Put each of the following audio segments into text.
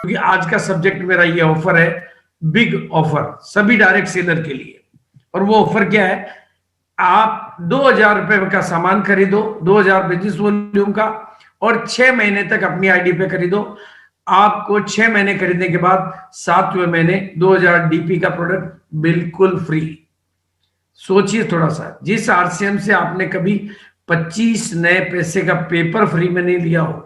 क्योंकि आज का सब्जेक्ट मेरा ये ऑफर है, बिग ऑफर सभी डायरेक्ट सेलर के लिए। और वो ऑफर क्या है? आप 2,000 रुपए का सामान खरीदो, 2,000 बिजनेस वॉल्यूम का, और 6 महीने तक अपनी आईडी पे खरीदो। आपको 6 महीने खरीदने के बाद 7वें महीने 2,000 डीपी का प्रोडक्ट बिल्कुल फ्री। सोचिए थोड़ा सा, जिस आरसीएम से आपने कभी 25 नए पैसे का पेपर फ्री में नहीं लिया हो,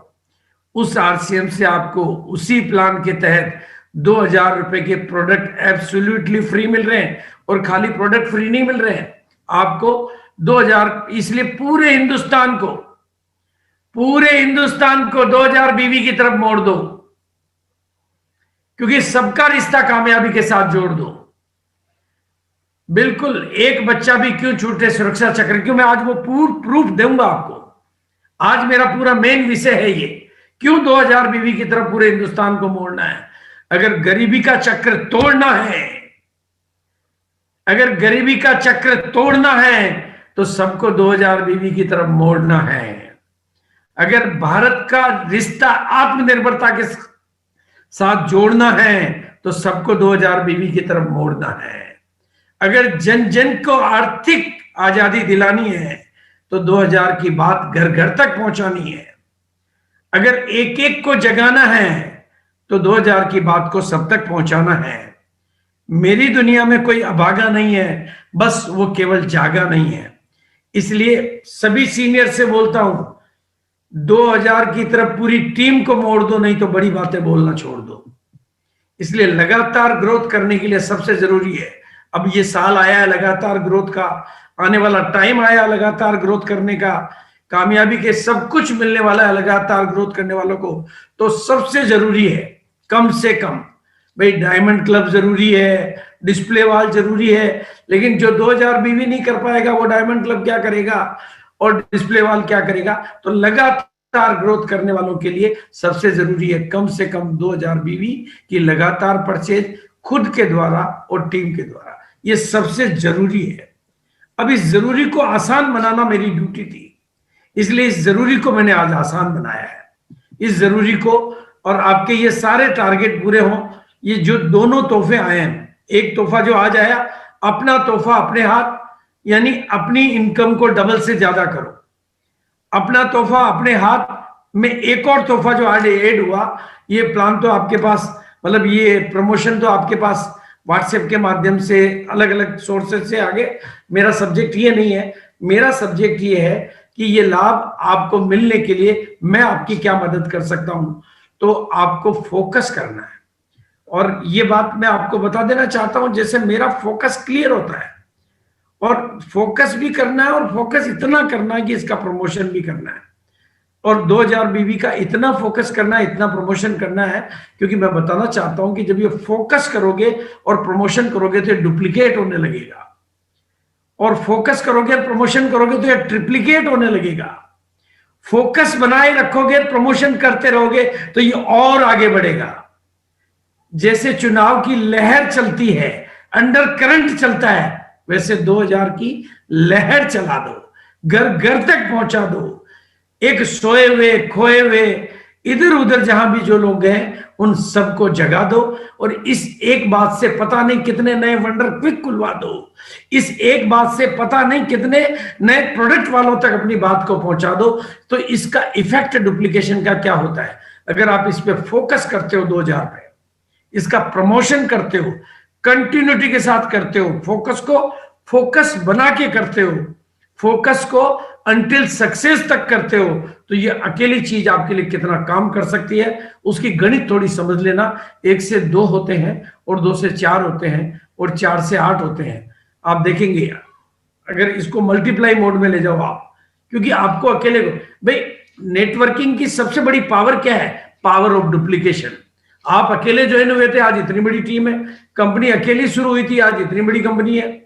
उस आरसीएम से आपको उसी प्लान के तहत 2,000 रुपए के प्रोडक्ट एब्सोल्युटली फ्री मिल रहे हैं। और खाली प्रोडक्ट फ्री नहीं मिल रहे हैं आपको 2,000, इसलिए पूरे हिंदुस्तान को 2,000 बीवी की तरफ मोड़ दो, क्योंकि सबका रिश्ता कामयाबी के साथ जोड़ दो। बिल्कुल एक बच्चा भी क्यों छूटे सुरक्षा चक्र, क्यों मैं आज वो प्रूफ दूंगा आपको। आज मेरा पूरा मेन विषय है ये, क्यों 2,000 बीवी की तरफ पूरे हिंदुस्तान को मोड़ना है। अगर गरीबी का चक्र तोड़ना है, अगर गरीबी का चक्र तोड़ना है तो सबको 2,000 बीवी की तरफ मोड़ना है। अगर भारत का रिश्ता आत्मनिर्भरता के साथ जोड़ना है तो सबको 2,000 बीवी की तरफ मोड़ना है। अगर जन जन को आर्थिक आजादी दिलानी है तो 2,000 की बात घर घर तक पहुंचानी है। अगर एक एक को जगाना है तो 2,000 की बात को सब तक पहुंचाना है। मेरी दुनिया में कोई अभागा नहीं है, बस वो केवल जागा नहीं है। इसलिए सभी सीनियर से बोलता हूं, 2,000 की तरफ पूरी टीम को मोड़ दो, नहीं तो बड़ी बातें बोलना छोड़ दो। इसलिए लगातार ग्रोथ करने के लिए सबसे जरूरी है, अब ये साल आया है लगातार ग्रोथ का, आने वाला टाइम आया लगातार ग्रोथ करने का, कामयाबी के सब कुछ मिलने वाला है लगातार ग्रोथ करने वालों को। तो सबसे जरूरी है कम से कम, भाई डायमंड क्लब जरूरी है, डिस्प्ले वॉल जरूरी है, लेकिन जो 2,000 बीवी नहीं कर पाएगा वो डायमंड क्लब क्या करेगा और डिस्प्ले वॉल क्या करेगा। तो लगातार ग्रोथ करने वालों के लिए सबसे जरूरी है कम से कम 2,000 बीवी की लगातार परचेज, खुद के द्वारा और टीम के द्वारा। ये सबसे जरूरी है। अब इस जरूरी को आसान बनाना मेरी ड्यूटी थी, इसलिए इस जरूरी को मैंने आज आसान बनाया है। इस जरूरी को, और आपके ये सारे टारगेट पूरे हों। ये जो दोनों तोहफे आए हैं, एक तोहफा जो आज आया, अपना तोहफा अपने हाथ, यानी अपनी इनकम को डबल से ज्यादा करो, अपना तोहफा अपने हाथ में। एक और तोहफा जो आज ऐड हुआ, ये प्लान तो आपके पास, मतलब ये प्रमोशन तो आपके पास व्हाट्सएप के माध्यम से अलग अलग सोर्सेज से आगे। मेरा सब्जेक्ट ये नहीं है, मेरा सब्जेक्ट ये है कि ये लाभ आपको मिलने के लिए मैं आपकी क्या मदद कर सकता हूं। तो आपको फोकस करना है, और ये बात मैं आपको बता देना चाहता हूं, जैसे मेरा फोकस क्लियर होता है, और फोकस भी करना है, और फोकस इतना करना है कि इसका प्रमोशन भी करना है, और 2,000 बीवी का इतना फोकस करना है, इतना प्रमोशन करना है। क्योंकि मैं बताना चाहता हूं कि जब ये फोकस करोगे और प्रमोशन करोगे तो ये डुप्लीकेट होने लगेगा, और फोकस करोगे प्रमोशन करोगे तो ये ट्रिप्लीकेट होने लगेगा। फोकस बनाए रखोगे, प्रमोशन करते रहोगे तो ये और आगे बढ़ेगा। जैसे चुनाव की लहर चलती है, अंडर करंट चलता है, वैसे 2,000 की लहर चला दो, घर घर तक पहुंचा दो। एक सोए हुए, खोए हुए, इधर उधर जहां भी जो लोग हैं उन सबको जगा दो, और इस एक बात से पता नहीं कितने नए वंडर क्विक खुलवा दो। इस एक बात से पता नहीं कितने नए प्रोडक्ट वालों तक अपनी बात को पहुंचा दो। तो इसका इफेक्ट डुप्लीकेशन का क्या होता है, अगर आप इस पे फोकस करते हो 2,000 पे, इसका प्रमोशन करते हो, कंटिन्यूटी के साथ करते हो, फोकस को फोकस बना के करते हो, फोकस को अंटिल सक्सेस तक करते हो, तो ये अकेली चीज आपके लिए कितना काम कर सकती है उसकी गणित थोड़ी समझ लेना। 1 से 2 होते हैं, और 2 से 4 होते हैं, और 4 से 8 होते हैं। आप देखेंगे अगर इसको मल्टीप्लाई मोड में ले जाओ आप, क्योंकि आपको अकेले को, भाई नेटवर्किंग की सबसे बड़ी पावर क्या है? Power of duplication. आप अकेले ज्वाइन हुए थे, आज इतनी बड़ी टीम है। कंपनी अकेली शुरू हुई थी, आज इतनी बड़ी कंपनी है।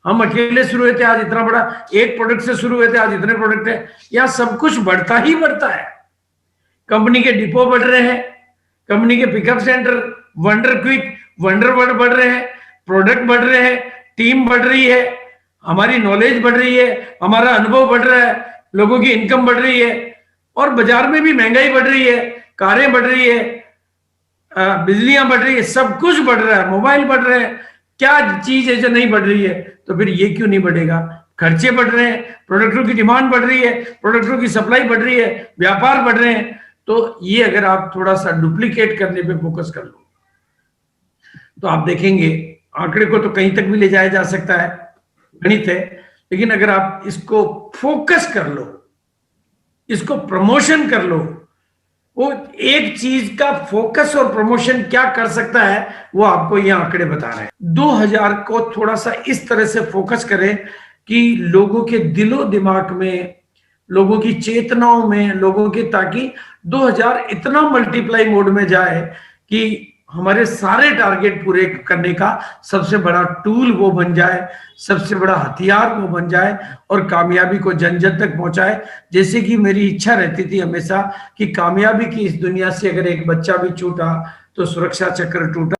हम अकेले शुरू हुए थे, आज इतना बड़ा, एक प्रोडक्ट से शुरू हुए थे, आज इतने प्रोडक्ट है। यहां सब कुछ बढ़ता ही बढ़ता है। कंपनी के डिपो बढ़ रहे हैं, कंपनी के pickup centre, wonder quick, wonder word बढ़ रहे हैं, प्रोडक्ट बढ़ रहे हैं, टीम बढ़ रही है, हमारी नॉलेज बढ़ रही है, हमारा अनुभव बढ़ रहा है, लोगों की इनकम बढ़ रही है, और बाजार में भी महंगाई बढ़ रही है, कारें बढ़ रही है, बिजलियां बढ़ रही है, सब कुछ बढ़ रहा है, मोबाइल बढ़ रहे हैं, क्या चीज है जो नहीं बढ़ रही है? तो फिर ये क्यों नहीं बढ़ेगा? खर्चे बढ़ रहे हैं, प्रोडक्टों की डिमांड बढ़ रही है, प्रोडक्टों की सप्लाई बढ़ रही है, व्यापार बढ़ रहे हैं। तो ये अगर आप थोड़ा सा डुप्लीकेट करने पे फोकस कर लो तो आप देखेंगे आंकड़े को तो कहीं तक भी ले जाया जा सकता है, गणित है, लेकिन अगर आप इसको फोकस कर लो, इसको प्रमोशन कर लो, वो एक चीज का फोकस और प्रमोशन क्या कर सकता है वो आपको ये आंकड़े बता रहे हैं। 2000 को थोड़ा सा इस तरह से फोकस करें कि लोगों के दिलो दिमाग में, लोगों की चेतनाओं में, लोगों के, ताकि 2000 इतना मल्टीप्लाई मोड में जाए कि हमारे सारे टारगेट पूरे करने का सबसे बड़ा टूल वो बन जाए, सबसे बड़ा हथियार वो बन जाए और कामयाबी को जन जन तक पहुंचाए। जैसे कि मेरी इच्छा रहती थी हमेशा कि कामयाबी की इस दुनिया से अगर एक बच्चा भी छूटा तो सुरक्षा चक्र टूटा।